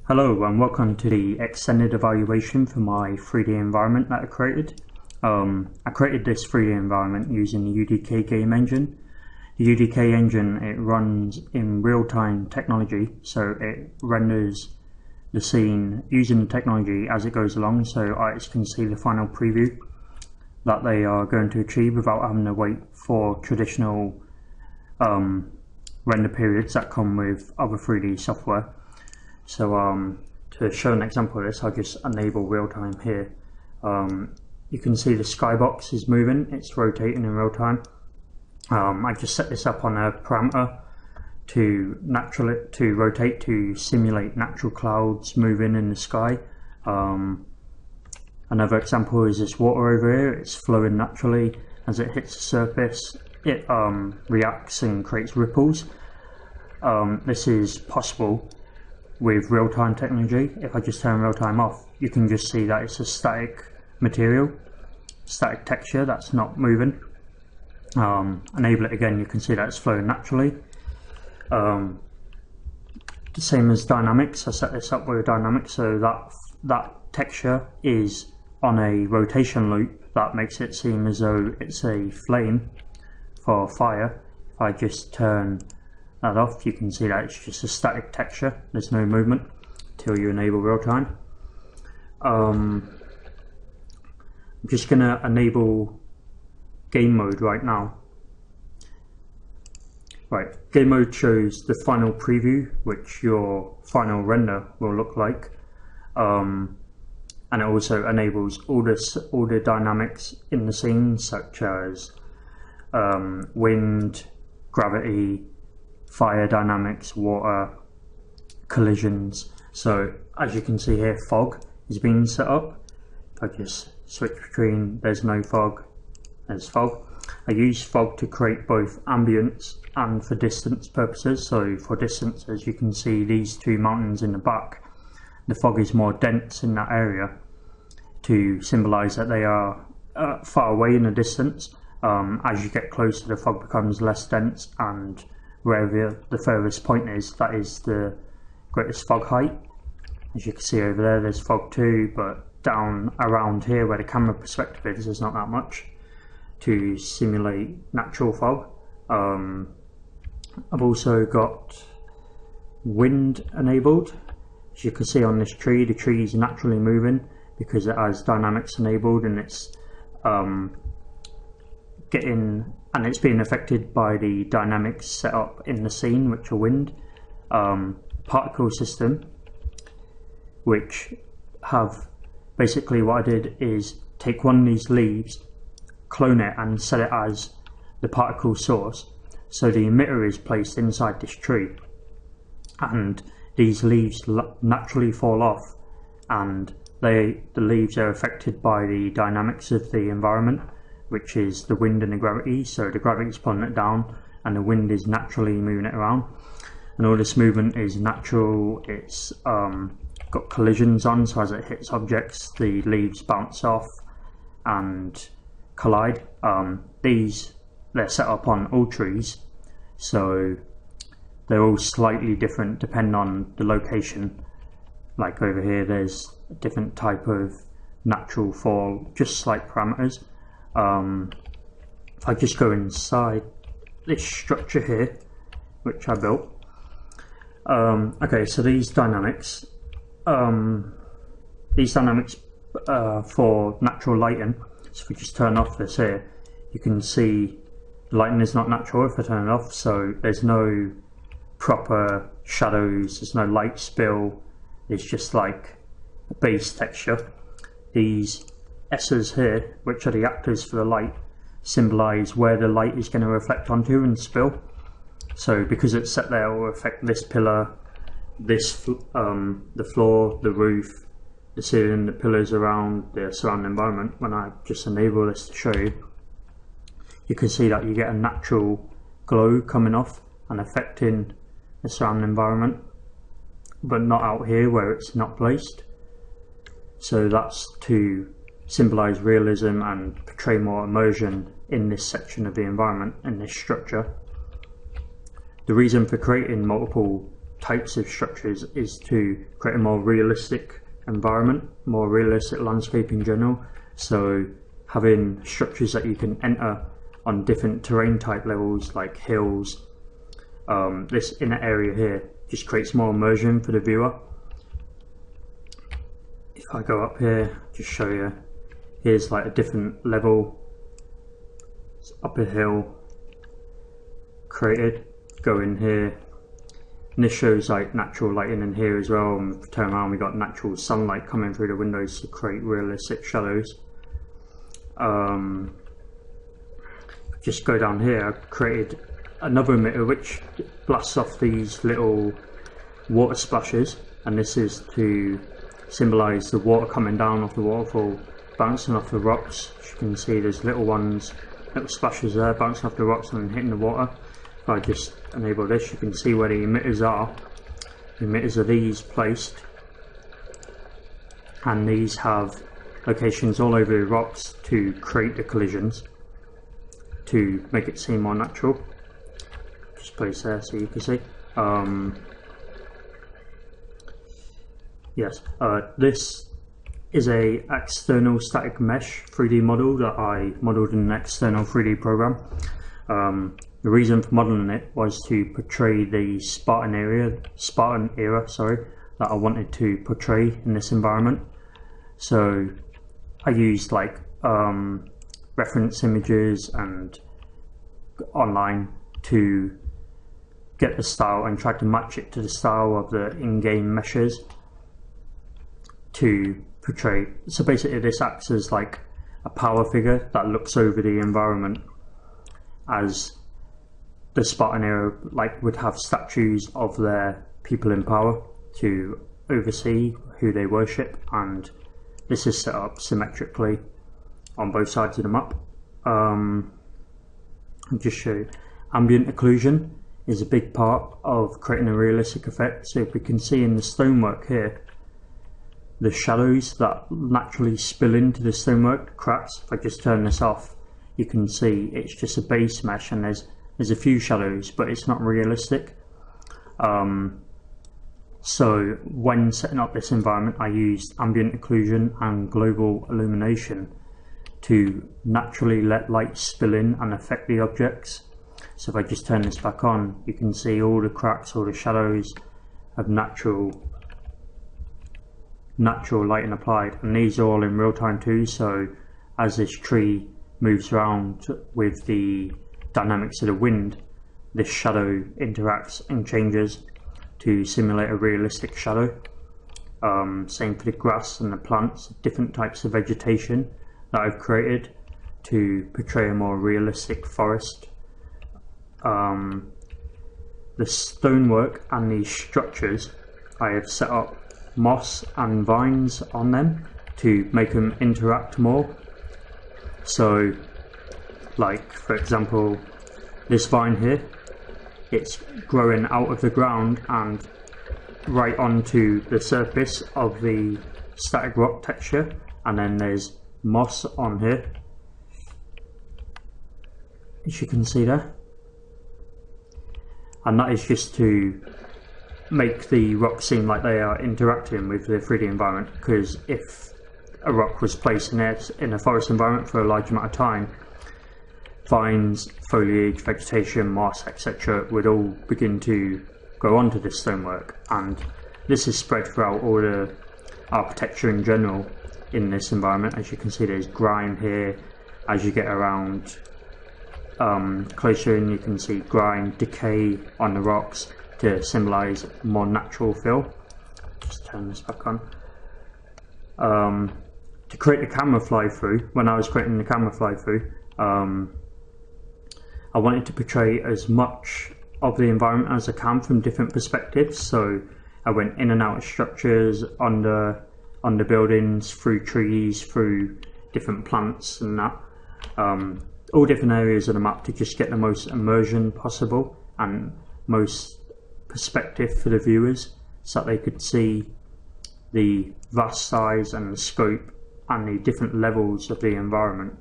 Hello and welcome to the extended evaluation for my 3D environment that I created. I created this 3D environment using the UDK game engine. The UDK engine, it runs in real-time technology, so it renders the scene using the technology as it goes along, so artists can see the final preview that they are going to achieve without having to wait for traditional render periods that come with other 3D software. So to show an example of this, I'll just enable real-time here. You can see the skybox is moving, it's rotating in real time. I just set this up on a parameter to rotate to simulate natural clouds moving in the sky. Another example is this water over here. It's flowing naturally. As it hits the surface, it reacts and creates ripples. This is possible with real-time technology. If I just turn real-time off, you can just see that it's a static material, static texture that's not moving. Enable it again, you can see that it's flowing naturally. The same as dynamics, I set this up with dynamics so that texture is on a rotation loop that makes it seem as though it's a flame for fire. If I just turn that off, you can see that it's just a static texture, there's no movement until you enable real time. I'm just going to enable game mode right now. Right, game mode shows the final preview, which your final render will look like, and it also enables all the dynamics in the scene, such as wind, gravity, fire dynamics, water, collisions. So as you can see here, fog is being set up. If I just switch between, there's no fog, there's fog. I use fog to create both ambience and for distance purposes. So for distance, as you can see these two mountains in the back, the fog is more dense in that area to symbolize that they are far away in the distance. As you get closer, the fog becomes less dense, and wherever the furthest point is, that is the greatest fog height. As you can see over there, there's fog too, but down around here where the camera perspective is, there's not that much to simulate natural fog. I've also got wind enabled. As you can see on this tree, the tree is naturally moving because it has dynamics enabled, and it's being affected by the dynamics set up in the scene, which are wind. Particle system, which have basically, what I did is take one of these leaves, clone it and set it as the particle source, so the emitter is placed inside this tree, and these leaves naturally fall off, and the leaves are affected by the dynamics of the environment, which is the wind and the gravity. So the gravity is pulling it down and the wind is naturally moving it around, and all this movement is natural. It's got collisions on, so as it hits objects, the leaves bounce off and collide. They're set up on all trees, so they're all slightly different depending on the location. Like over here, there's a different type of natural fall, just slight parameters. If I just go inside this structure here, which I built, okay, so these dynamics for natural lighting. So if we just turn off this here, you can see the lighting is not natural if I turn it off, so there's no proper shadows, there's no light spill, it's just like a base texture. These S's here, which are the actors for the light, symbolize where the light is going to reflect onto and spill. So because it's set there, it will affect this pillar, the floor, the roof, the ceiling, the pillars around the surrounding environment. When I just enable this to show you, you can see that you get a natural glow coming off and affecting the surrounding environment, but not out here where it's not placed. So that's to symbolize realism and portray more immersion in this section of the environment, in this structure. The reason for creating multiple types of structures is to create a more realistic environment, more realistic landscape in general. So having structures that you can enter on different terrain type levels like hills, this inner area here just creates more immersion for the viewer. If I go up here, just show you, here's like a different level. It's up a hill created, go in here, and this shows like natural lighting in here as well, and if we turn around we got natural sunlight coming through the windows to create realistic shadows. Just go down here, I created another emitter which blasts off these little water splashes, and this is to symbolise the water coming down off the waterfall, bouncing off the rocks. As you can see, there's little ones, little splashes there bouncing off the rocks and hitting the water. If I just enable this, you can see where the emitters are. The emitters are these placed, and these have locations all over the rocks to create the collisions, to make it seem more natural. Just place there so you can see. Yes, this is a external static mesh 3D model that I modelled in an external 3D program. The reason for modelling it was to portray the Spartan era, that I wanted to portray in this environment. So I used like reference images and online to get the style and try to match it to the style of the in-game meshes to portray. So basically this acts as like a power figure that looks over the environment, as the Spartan era like would have statues of their people in power to oversee who they worship, and this is set up symmetrically on both sides of the map. I'll just show you. Ambient occlusion is a big part of creating a realistic effect. So if we can see in the stonework here, the shadows that naturally spill into the stonework, cracks. If I just turn this off, you can see it's just a base mesh, and there's a few shadows, but it's not realistic. So when setting up this environment, I used ambient occlusion and global illumination to naturally let light spill in and affect the objects. So if I just turn this back on, you can see all the cracks, all the shadows of natural lighting applied, and these are all in real time too. So as this tree moves around with the dynamics of the wind, this shadow interacts and changes to simulate a realistic shadow. Same for the grass and the plants, different types of vegetation that I've created to portray a more realistic forest. The stonework and these structures, I have set up moss and vines on them to make them interact more. So like for example, this vine here, it's growing out of the ground and right onto the surface of the static rock texture, and then there's moss on here, as you can see there, and that is just to make the rocks seem like they are interacting with the 3D environment, because if a rock was placed in a forest environment for a large amount of time, vines, foliage, vegetation, moss, etc. would all begin to go onto this stonework, and this is spread throughout all the architecture in general in this environment. As you can see, there's grime here. As you get around closer in, you can see grime, decay on the rocks to symbolise more natural feel. Just turn this back on. To create the camera fly through, when I was creating the camera fly through, I wanted to portray as much of the environment as I can from different perspectives. So I went in and out of structures, under buildings, through trees, through different plants and that. All different areas of the map to just get the most immersion possible and most perspective for the viewers, so that they could see the vast size and the scope and the different levels of the environment.